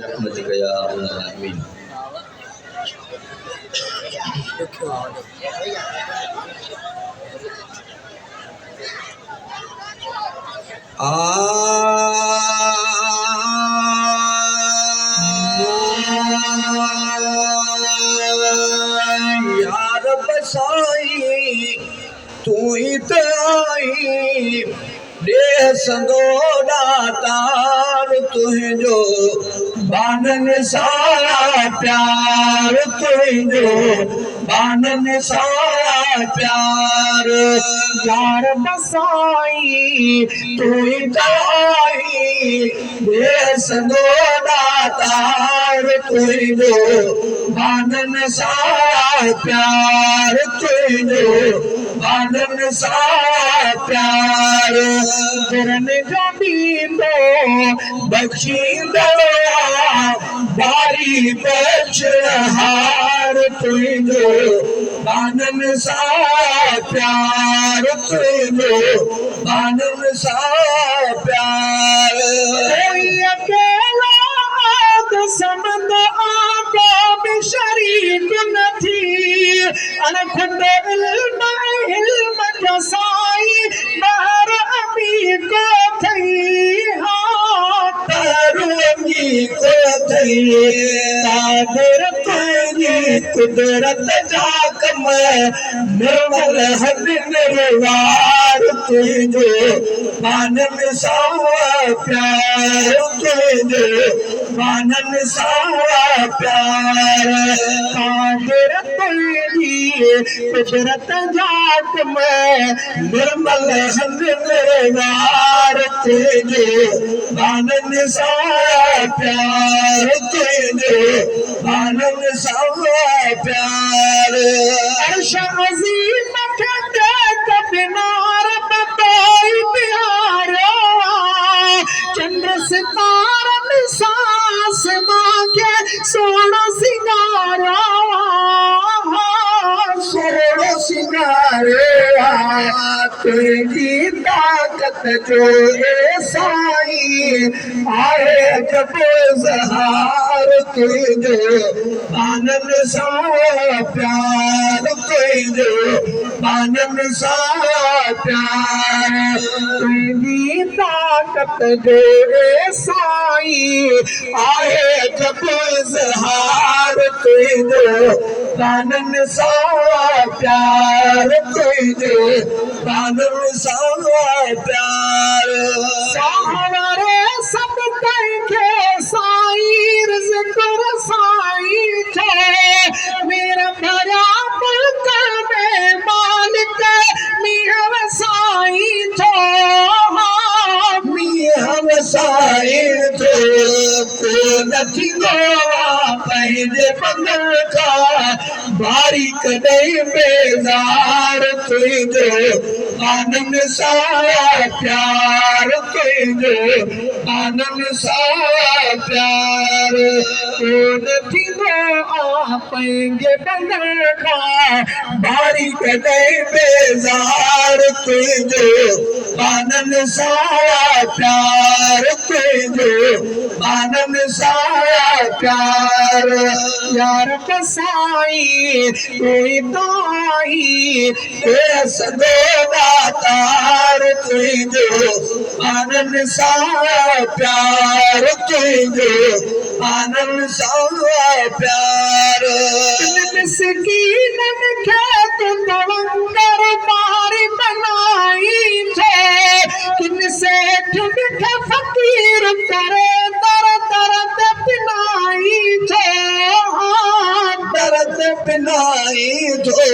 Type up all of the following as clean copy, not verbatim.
برحمتك يا ارحم الراحمين या रब साईं तू ही त आई दे संदो दातार तुझो बानन सारा प्यार तुझो बानन सारा प्यार यार बसाई तू ही त आई दे संदो दातार तुझो बानन सारा प्यार तुझो बानन सारा प्यार करन जमींदो बख्शींदो बारी बचहार तुझो बानन सारा प्यार तुझो बानन सारा प्यार कोई अकेला समंद आका में शरीक न थी अनखंड इल्म जसाई बाहर अमी को थई हाथ रूमी को थई तादर तेरी कुदरत जाक में निर्मल हद निर्वार तुझो बानन सारा प्यार तुझो बानन सारा प्यार कादिर तेरी कुदरत जात में निर्मल हद निर्वार तुझो बानन सारा प्यार तुझो बानन सारा प्यार अर्श अज़ीम के बिनार कोई प्यारा चंद्र सितारा सांस मांगे सोना सिंगारा सोना सिंगारे तेरी ताकत जो ए साई आए जब ज़हार तुझो बानन सारा प्यार तुझो बानन सारा प्यार तेरी ताकत जो ए साई आए जब ज़हार तुझो बानन सारा प्यार तुझो बानन सारा प्यार सहारे सब के साई रिज़्क़ साई थे मेरा भरा मुल्क में मालिक मियां साई थो मियां साई थो को नथी गोवा पंहिंजे बंदर का बारी कॾहिं बेज़ार तुझो बानन सारा प्यार तुझो बानन सारा प्यार को नथी गोवा पंहिंजे बंदर का बारी कॾहिं बेज़ार तुझो बानन सारा प्यार तुझो बानन सारा प्यार यार बसाई कोई ताई तेरा सदो दातार तुझो बानन सारा प्यार तुझो बानन सारा प्यार मिस्कीनन के तू तवंगर मारी बनाई थे किन से ठुक फकीर करे दर दर्द पिनाई थे दर्द पिनाई थो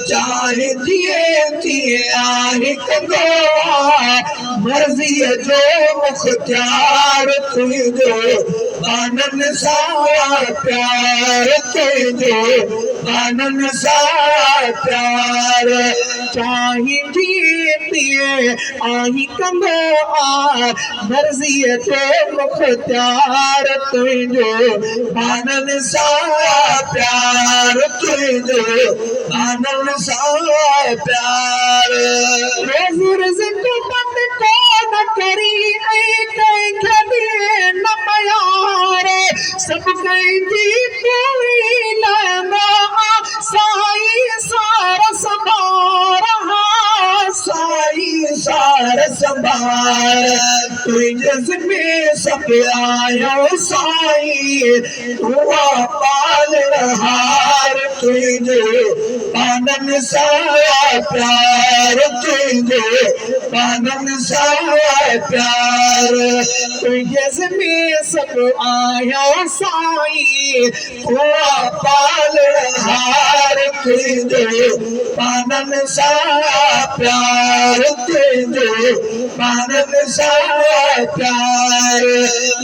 चाहे जिए थिए आहे कदो मर्ज़ी जो मुख्तियार तुझो बानन सारा प्यार तुझो बानन सारा प्यार चाहे जिए थिए आहे कंदो मर्ज़ी जो मुख्तियार तुझो बानन सारा प्यार तुझो बानन सारा प्यार रोज़ रिज़्क़ बंद को न करी ऐं कंहिंखे ॾिए न प्यार कैदी कोई लेना साई सारा संभारा साई सारा संभार तुझे में सब आयो साई हुआ पालनहार तुझे पानन सा प्यार तुझे पानन सा प्यार तुझे में सब आयो साई हुआ पालनहार तुझे पानन सा प्यार तुझे पानन सा प्यार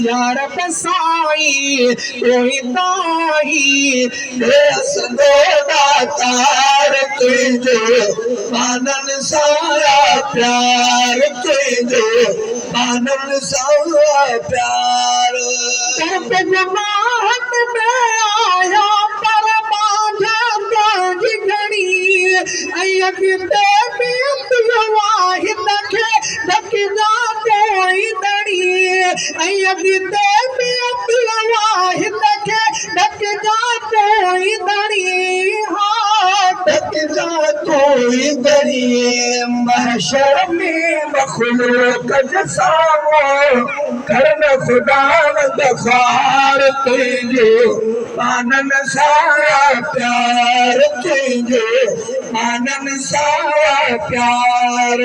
यार बसाई कोई ताही संदोदा तार तुझे पानन सा प्यार तुझे पानन सा प्यार करब जमात में आया पर बांधा गाजी घड़ी अयबिते बिंद वाहिद के ढक जा कोई दड़ी अयबिते बिंद वाहिद के ढक जा कोई दड़ी ढक जा कोई दड़ी महशर में मखलूक जसाओ करन खुदावंद ख्वार तुझे पानन सा प्यार तुझे पानन सा प्यार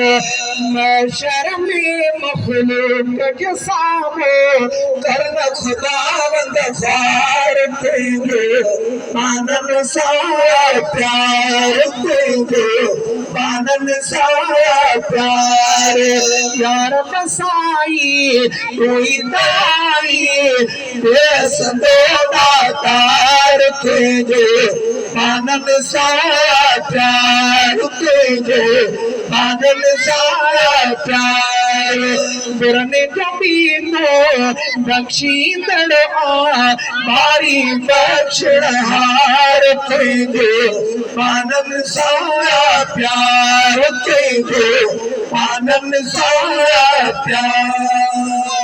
महशर में मखलूक जसाओ करन खुदावंद ख्वार तुझे पानन सा प्यार तुझे पानन सा प्यार यार बसाई कोई दाई संदोदा तार तुझे पानन सा प्यार तुझे पानन सा प्यार बुरने जमीनो बख्शींदड़ भारी बख्शहार तुझे पानन सा प्यार तुझे पानन सा प्यार